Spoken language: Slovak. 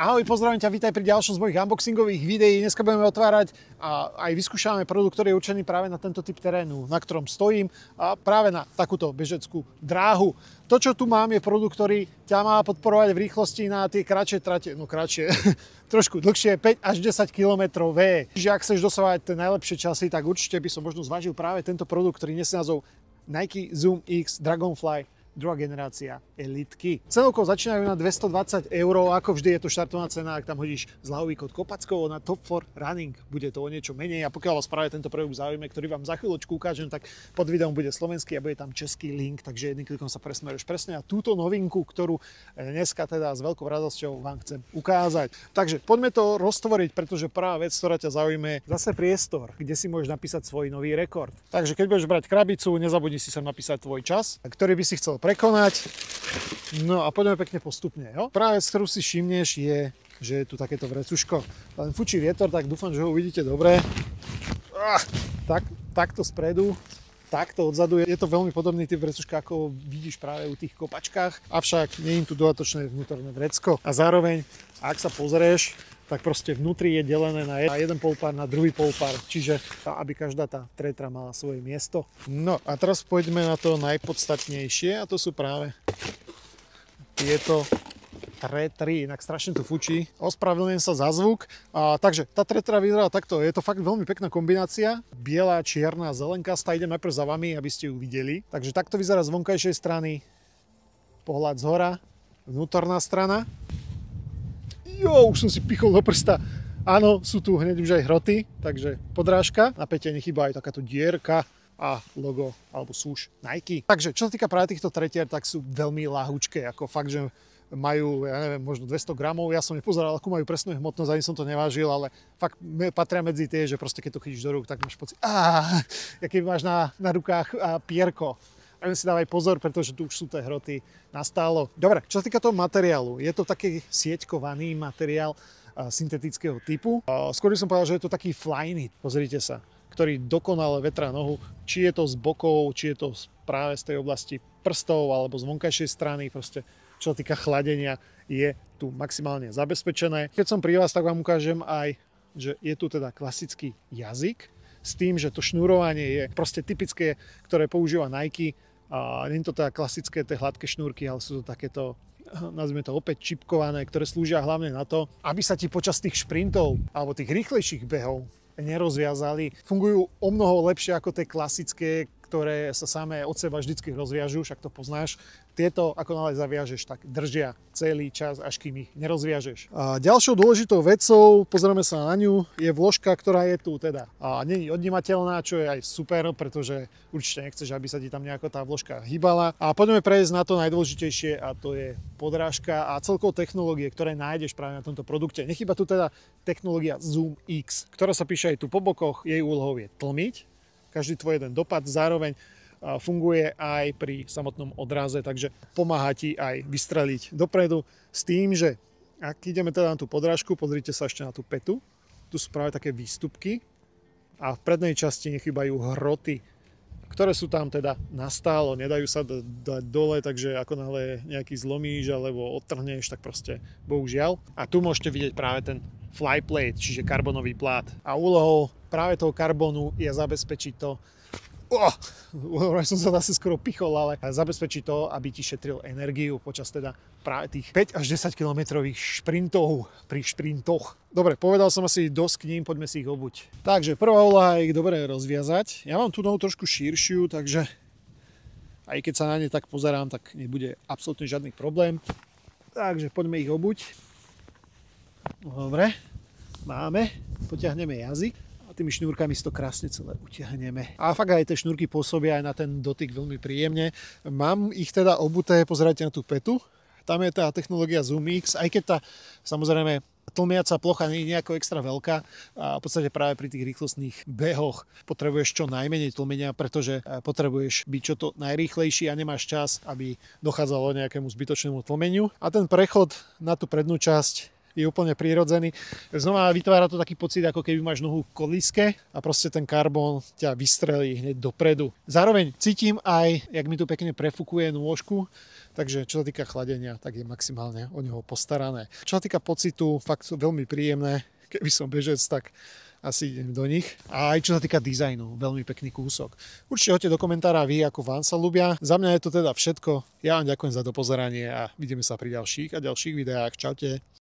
Ahoj, pozdravím ťa, vítaj pri ďalšom z mojich unboxingových videí. Dneska budeme otvárať a aj vyskúšame produkt, ktorý je určený práve na tento typ terénu, na ktorom stojím a práve na takúto bežeckú dráhu. To, čo tu mám, je produkt, ktorý ťa má podporovať v rýchlosti na tie kratšie trate, no kratšie, trošku dlhšie, 5 až 10 km. Čiže ak chceš dosávať tie najlepšie časy, tak určite by som možno zvážil práve tento produkt, ktorý nesie názov Nike Zoom X Dragonfly druhá generácia elitky. Cenovkou začínajú na 220 €, ako vždy je to štartovná cena, ak tam hodíš zľahový kód Kopackovo na Top 4 Running, bude to o niečo menej a pokiaľ vás práve tento produkt zaujíma, ktorý vám za chvíľočku ukážem, tak pod videom bude slovenský a bude tam český link, takže jedným klikom sa presmeruješ presne na túto novinku, ktorú dneska teda s veľkou radosťou vám chcem ukázať. Takže poďme to roztvoriť, pretože prvá vec, ktorá ťa zaujíme, je zase priestor, kde si môžeš napísať svoj nový rekord. Takže keď budeš brať krabicu, nezabudni si sem napísať tvoj čas, ktorý by si chcel prekonať. No a poďme pekne postupne. Jo? Práve vec, ktorú si všimneš, je, že je tu takéto vrecuško. Len fučí vietor, tak dúfam, že ho uvidíte dobre. Takto spredu, takto odzadu. Je to veľmi podobný typ vrecuška, ako vidíš práve u tých kopačkách. Avšak nie je tu dodatočné vnútorné vrecko. A zároveň, ak sa pozrieš, tak proste vnútri je delené na jeden polpár, na druhý polpár, čiže aby každá tá tretra mala svoje miesto. No a teraz poďme na to najpodstatnejšie a to sú práve tieto tretry, inak strašne tu fučí. Ospravedlňujem sa za zvuk. Takže tá tretra vyzerá takto, je to fakt veľmi pekná kombinácia. Biela, čierna, zelenkastá, idem najprv za vami, aby ste ju videli. Takže takto vyzerá z vonkajšej strany pohľad zhora, vnútorná strana. Jo, už som si pichol do prsta. Áno, sú tu hneď už aj hroty, takže podrážka. Na päte nechýba aj takáto dierka a logo alebo súš Nike. Takže čo sa týka práve týchto tretier, tak sú veľmi ľahúčké, ako fakt, že majú, ja neviem, možno 200 gramov. Ja som nepozeral, akú majú presnú hmotnosť, ani som to nevážil, ale fakt patria medzi tie, že proste keď to chytíš do rúk, tak máš pocit, aký máš na rukách pierko. A si dávaj pozor, pretože tu už sú tie hroty nastálo. Dobre, čo sa týka toho materiálu, je to taký sieťkovaný materiál syntetického typu. Skôr som povedal, že je to taký flyknit, pozrite sa, ktorý dokonale vetrá nohu, či je to z bokov, či je to práve z tej oblasti prstov alebo z vonkajšej strany, proste čo sa týka chladenia, je tu maximálne zabezpečené. Keď som pri vás, tak vám ukážem aj, že je tu teda klasický jazyk, s tým, že to šnúrovanie je proste typické, ktoré používa Nike. Nie je to teda klasické tie hladké šnúrky, ale sú to takéto, nazvime to opäť čipkované, ktoré slúžia hlavne na to, aby sa ti počas tých šprintov alebo tých rýchlejších behov nerozviazali. Fungujú o mnoho lepšie ako tie klasické, ktoré sa samé od seba vždycky rozviažú, však to poznáš. Tieto, ako náhle zaviažeš, tak držia celý čas, až kým ich nerozviažeš. A ďalšou dôležitou vecou, pozrieme sa na ňu, je vložka, ktorá je tu teda. Nie je odnímateľná, čo je aj super, pretože určite nechceš, aby sa ti tam nejako tá vložka hýbala. A poďme prejsť na to najdôležitejšie, a to je podrážka a celkovo technológie, ktoré nájdeš práve na tomto produkte. Nechýba tu teda technológia Zoom X, ktorá sa píše aj tu po bokoch. Jej úlohou je tlmiť každý tvoj jeden dopad, zároveň funguje aj pri samotnom odraze, takže pomáha ti aj vystreliť dopredu s tým, že ak ideme teda na tú podrážku, pozrite sa ešte na tú petu, tu sú práve také výstupky a v prednej časti nechýbajú hroty, ktoré sú tam teda nastálo, nedajú sa dať dole, takže ako náhle nejaký zlomíš alebo odtrhneš, tak proste bohužiaľ. A tu môžete vidieť práve ten flyplate, čiže karbonový plát. A úlohou práve toho karbonu je zabezpečiť to, som sa zase skoro pichol, ale zabezpečiť to, aby ti šetril energiu počas teda práve tých 5 až 10 kilometrových šprintov pri šprintoch. Dobre, povedal som asi dosť k ním, poďme si ich obuť. Takže prvá úloha je ich dobre rozviazať. Ja mám tú nohu trošku širšiu, takže aj keď sa na ne tak pozerám, tak nebude absolútne žiadny problém. Takže poďme ich obuť. Dobre, máme, potiahneme jazyk. A tými šnúrkami si to krásne celé utiahneme. A fakt aj tie šnúrky pôsobia aj na ten dotyk veľmi príjemne. Mám ich teda obuté, pozerajte na tú petu. Tam je tá technológia Zoom X, aj keď tá, samozrejme, tlmiaca plocha nie je nejako extra veľká. A v podstate práve pri tých rýchlostných behoch potrebuješ čo najmenej tlmenia, pretože potrebuješ byť čo to najrýchlejší a nemáš čas, aby dochádzalo nejakému zbytočnému tlmeniu. A ten prechod na tú prednú časť je úplne prirodzený. Znova vytvára to taký pocit, ako keby máš nohu v kolíske a proste ten karbón ťa vystrelí hneď dopredu. Zároveň cítim aj, jak mi tu pekne prefukuje nôžku, takže čo sa týka chladenia, tak je maximálne o neho postarané. Čo sa týka pocitu, fakt sú veľmi príjemné. Keby som bežec, tak asi idem do nich. A aj čo sa týka dizajnu, veľmi pekný kúsok. Určite hoďte do komentára vy, ako vám sa ľúbia. Za mňa je to teda všetko. Ja vám ďakujem za dopozeranie a vidíme sa pri ďalších videách. Čaute.